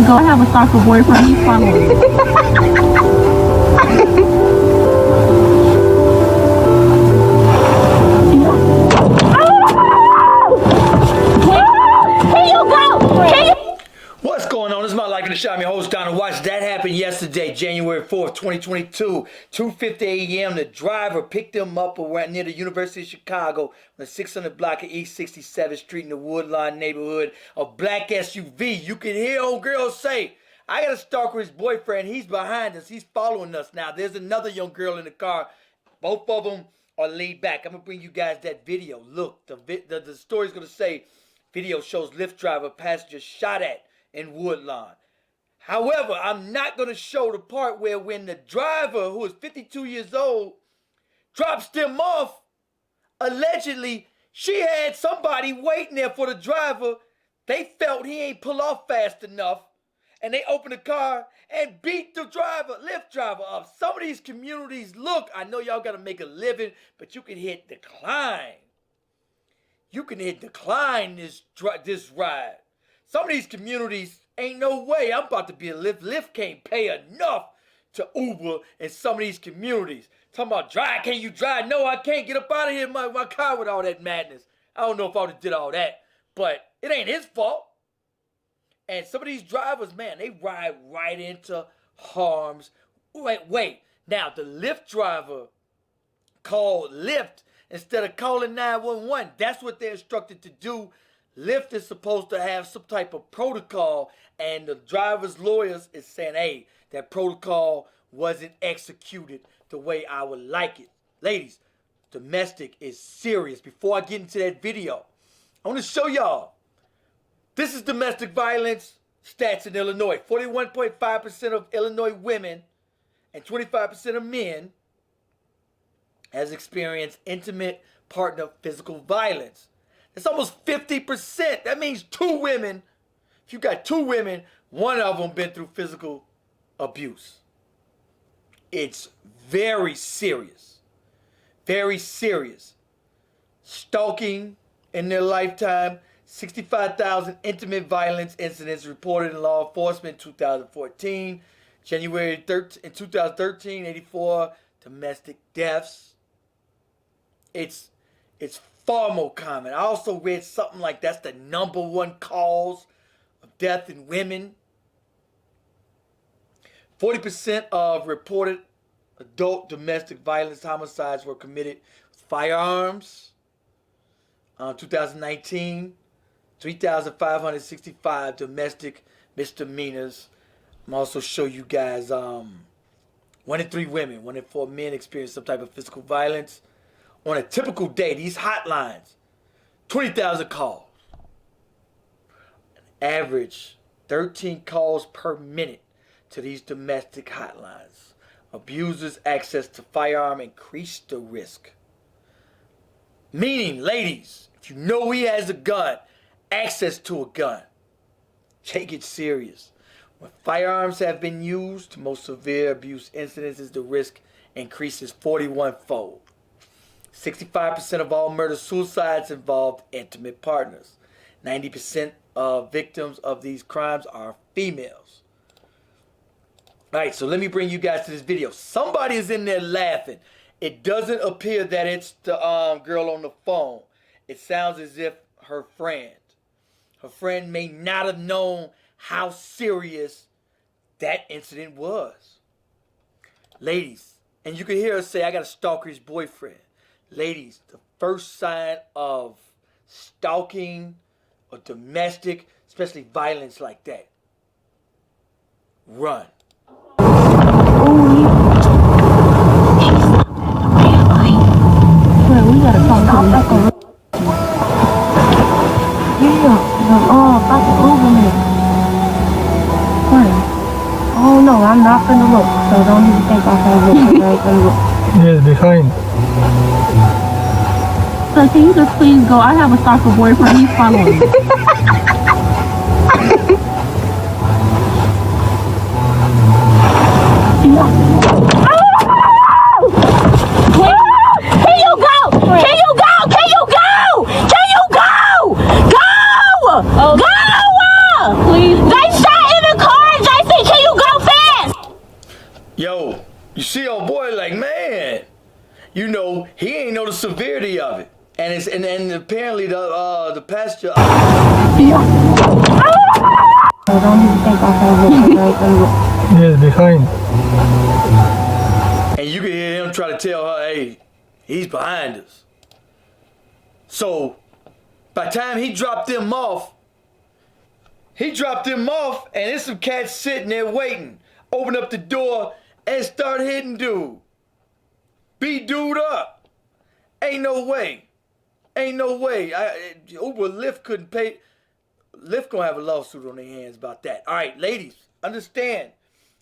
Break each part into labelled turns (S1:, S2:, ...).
S1: Go, I have a stalker boyfriend. He's following me.
S2: What's going on? This is my Life in the Shop. I'm your host, Donald Watch. That happened yesterday, January 4th, 2022. 2:50 a.m. The driver picked him up around near the University of Chicago on the 600 block of East 67th Street in the Woodlawn neighborhood. A black SUV. You can hear old girl say, I got a stalker, his boyfriend. He's behind us. He's following us now. There's another young girl in the car. Both of them are laid back. I'm going to bring you guys that video. Look, the story's going to say, video shows Lyft driver passenger shot at in Woodlawn. However, I'm not going to show the part where when the driver, who is 52 years old, drops them off, allegedly, she had somebody waiting there for the driver. They felt he ain't pull off fast enough, and they opened the car and beat the driver, Lyft driver up. Some of these communities, look, I know y'all got to make a living, but you can hit decline. You can hit decline this ride. Some of these communities, ain't no way I'm about to be a Lyft. Lyft can't pay enough to Uber in some of these communities. Talking about drive, can you drive? No, I can't get up out of here in my car with all that madness. I don't know if I would have did all that, but it ain't his fault. And some of these drivers, man, they ride right into harm's. Wait. Now, the Lyft driver called Lyft instead of calling 911. That's what they're instructed to do. Lyft is supposed to have some type of protocol, and the driver's lawyers is saying, hey, that protocol wasn't executed the way I would like it. Ladies, domestic is serious. Before I get into that video, I want to show y'all. This is domestic violence stats in Illinois. 41.5% of Illinois women and 25% of men has experienced intimate partner physical violence. It's almost 50%. That means 2 women. If you got 2 women, one of them been through physical abuse. It's very serious. Very serious. Stalking in their lifetime. 65,000 intimate violence incidents reported in law enforcement in 2014. January 13, in 2013, 84 domestic deaths. It's far more common. I also read something like that's the #1 cause of death in women. 40% of reported adult domestic violence homicides were committed with firearms. 2019, 3,565 domestic misdemeanors. I'm also show you guys 1 in 3 women, 1 in 4 men experience some type of physical violence. On a typical day, these hotlines, 20,000 calls. An average 13 calls per minute to these domestic hotlines. Abusers' access to firearm increase the risk. Meaning, ladies, if you know he has a gun, access to a gun, take it serious. When firearms have been used, most severe abuse incidences, the risk increases 41-fold. 65% of all murder-suicides involved intimate partners. 90% of victims of these crimes are females. All right, so let me bring you guys to this video. Somebody is in there laughing. It doesn't appear that it's the girl on the phone. It sounds as if her friend. Her friend may not have known how serious that incident was. Ladies, and you can hear her say, I got a stalker, his boyfriend. Ladies, the first sign of stalking or domestic, especially violence like that, run.
S1: Wait, we gotta talk to him. About the Uber man. Wait. Oh no, I'm not gonna look, so don't even think I'm gonna look.
S3: Yes, behind.
S1: So can you just please go? I have a stalker boyfriend. He's following me. Can you go? Can you go? Can you go? Can you go? Go! Go! Please. They shot in the car.
S2: you know, he ain't know the severity of it. And it's and apparently the passenger.
S1: So don't even think I can look right and look.
S3: Yes, behind.
S2: And you can hear him try to tell her, hey, he's behind us. So by the time he dropped them off, and there's some cats sitting there waiting. Open up the door and start hitting dude. Beat dude up. Ain't no way. Uber, Lyft couldn't pay. Lyft gonna have a lawsuit on their hands about that. All right, ladies, understand.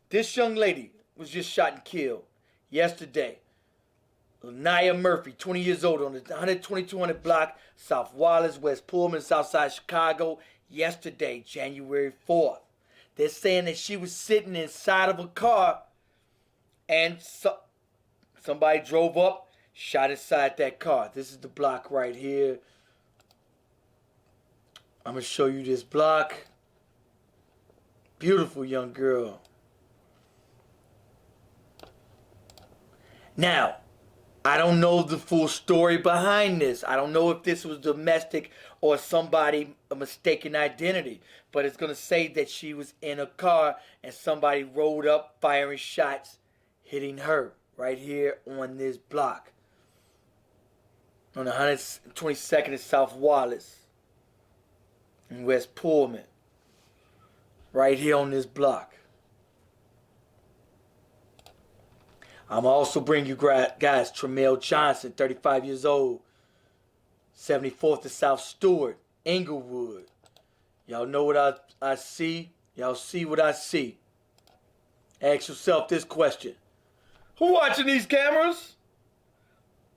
S2: This young lady was just shot and killed yesterday. Lanaya Murphy, 20 years old, on the 12200 block, South Wallace, West Pullman, Southside Chicago, yesterday, January 4th. They're saying that she was sitting inside of a car and somebody drove up, shot inside that car. This is the block right here. I'm going to show you this block. Beautiful young girl. Now, I don't know the full story behind this. I don't know if this was domestic or somebody a mistaken identity. But it's going to say that she was in a car and somebody rolled up firing shots, hitting her right here on this block. On the 122nd and South Wallace in West Pullman. Right here on this block. I'm also bringing you guys Tremel Johnson, 35 years old, 74th to South Stewart, Inglewood. Y'all know what I see. Y'all see what I see. Ask yourself this question. Who watching these cameras?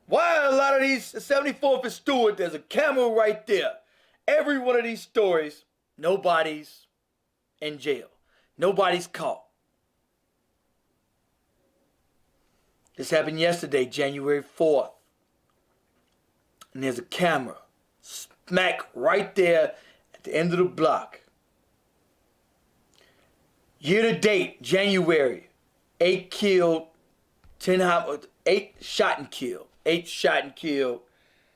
S2: Why are a lot of these 74th and Stewart, there's a camera right there. Every one of these stories, nobody's in jail. Nobody's caught. This happened yesterday, January 4th. And there's a camera smack right there at the end of the block. Year to date, January, 8 killed, 8 shot and killed. 8 shot and killed.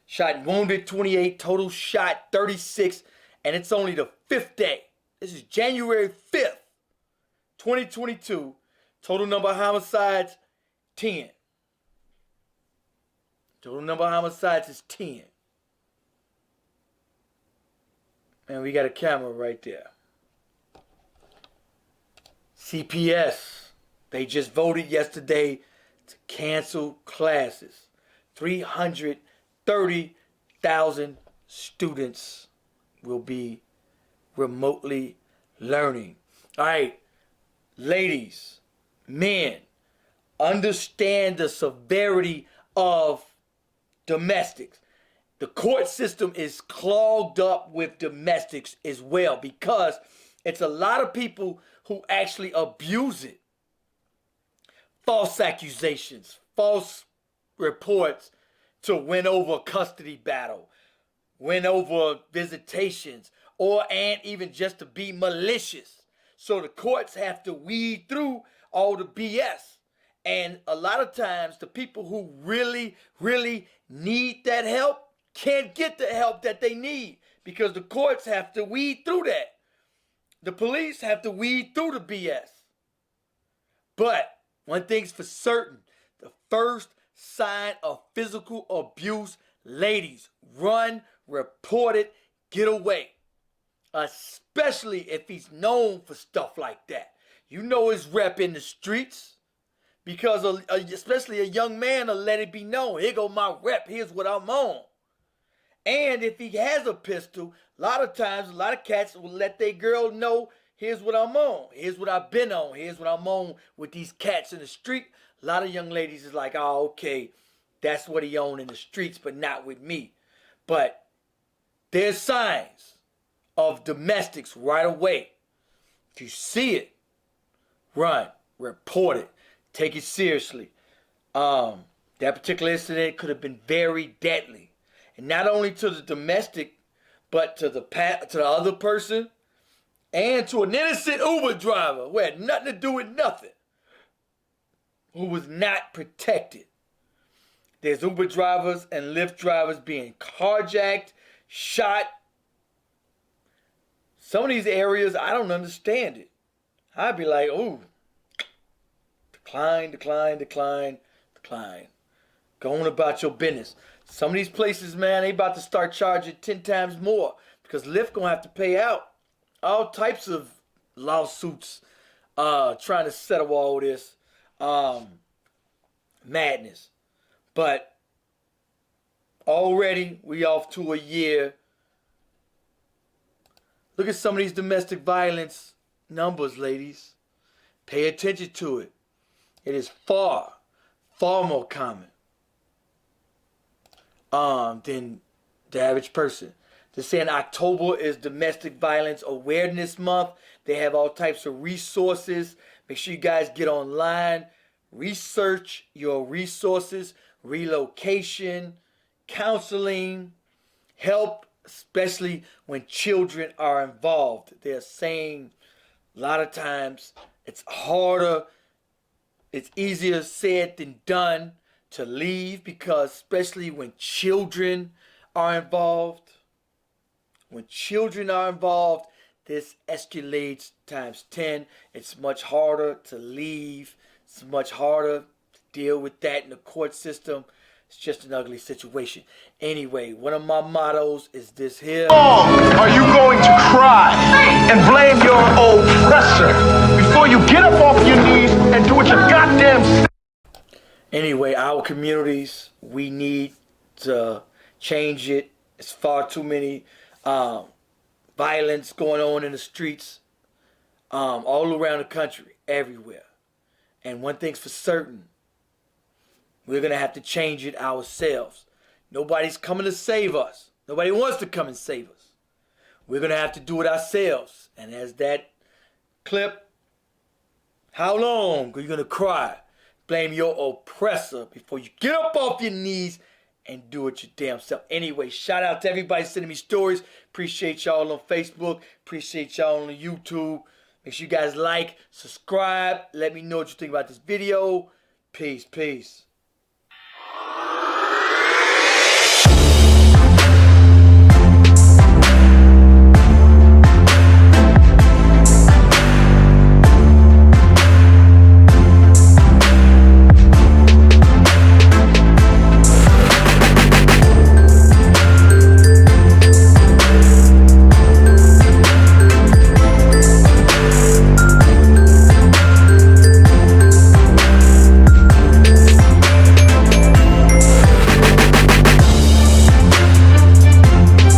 S2: Shot and wounded, 28. Total shot, 36. And it's only the 5th day. This is January 5th, 2022. Total number of homicides, 10. Total number of homicides is 10. And we got a camera right there. CPS, they just voted yesterday to cancel classes. 330,000 students will be remotely learning. All right, ladies, men, understand the severity of domestics. The court system is clogged up with domestics as well because it's a lot of people who actually abuse it. False accusations, false reports to win over a custody battle, win over visitations, and even just to be malicious. So the courts have to weed through all the BS. And a lot of times the people who really, really need that help can't get the help that they need because the courts have to weed through that. The police have to weed through the BS. But one thing's for certain, the first sign of physical abuse, ladies, run, report it, get away. Especially if he's known for stuff like that. You know his rep in the streets. Because especially a young man will let it be known. Here go my rep. Here's what I'm on. And if he has a pistol, a lot of times, a lot of cats will let their girl know, here's what I'm on. Here's what I've been on. Here's what I'm on with these cats in the street. A lot of young ladies is like, oh, okay, that's what he on in the streets, but not with me. But there's signs of domestics right away. If you see it, run, report it. Take it seriously. That particular incident could have been very deadly. And not only to the domestic, but to the other person and to an innocent Uber driver who had nothing to do with nothing, who was not protected. There's Uber drivers and Lyft drivers being carjacked, shot. Some of these areas, I don't understand it. I'd be like, ooh, decline, decline, decline, decline. Go on about your business. Some of these places, man, they about to start charging 10 times more because Lyft gonna have to pay out all types of lawsuits trying to settle all this madness. But already we off to a year. Look at some of these domestic violence numbers, ladies. Pay attention to it. It is far, far more common than the average person. They're saying October is Domestic Violence Awareness Month. They have all types of resources. Make sure you guys get online, research your resources, relocation, counseling, help, especially when children are involved. They're saying a lot of times it's harder, it's easier said than done to leave because especially when children are involved. When children are involved, this escalates times 10. It's much harder to leave. It's much harder to deal with that in the court system. It's just an ugly situation. Anyway, one of my mottos is this here.
S3: Are you going to cry and blame your oppressor before you get up off your knees and do what you goddamn...
S2: Anyway, our communities, we need to change it. It's far too many violence going on in the streets all around the country, everywhere. And one thing's for certain, we're going to have to change it ourselves. Nobody's coming to save us. Nobody wants to come and save us. We're going to have to do it ourselves. And as that clip, how long are you going to cry? Blame your oppressor before you get up off your knees and do it your damn self. Anyway, shout out to everybody sending me stories. Appreciate y'all on Facebook. Appreciate y'all on YouTube. Make sure you guys like, subscribe. Let me know what you think about this video. Peace, peace.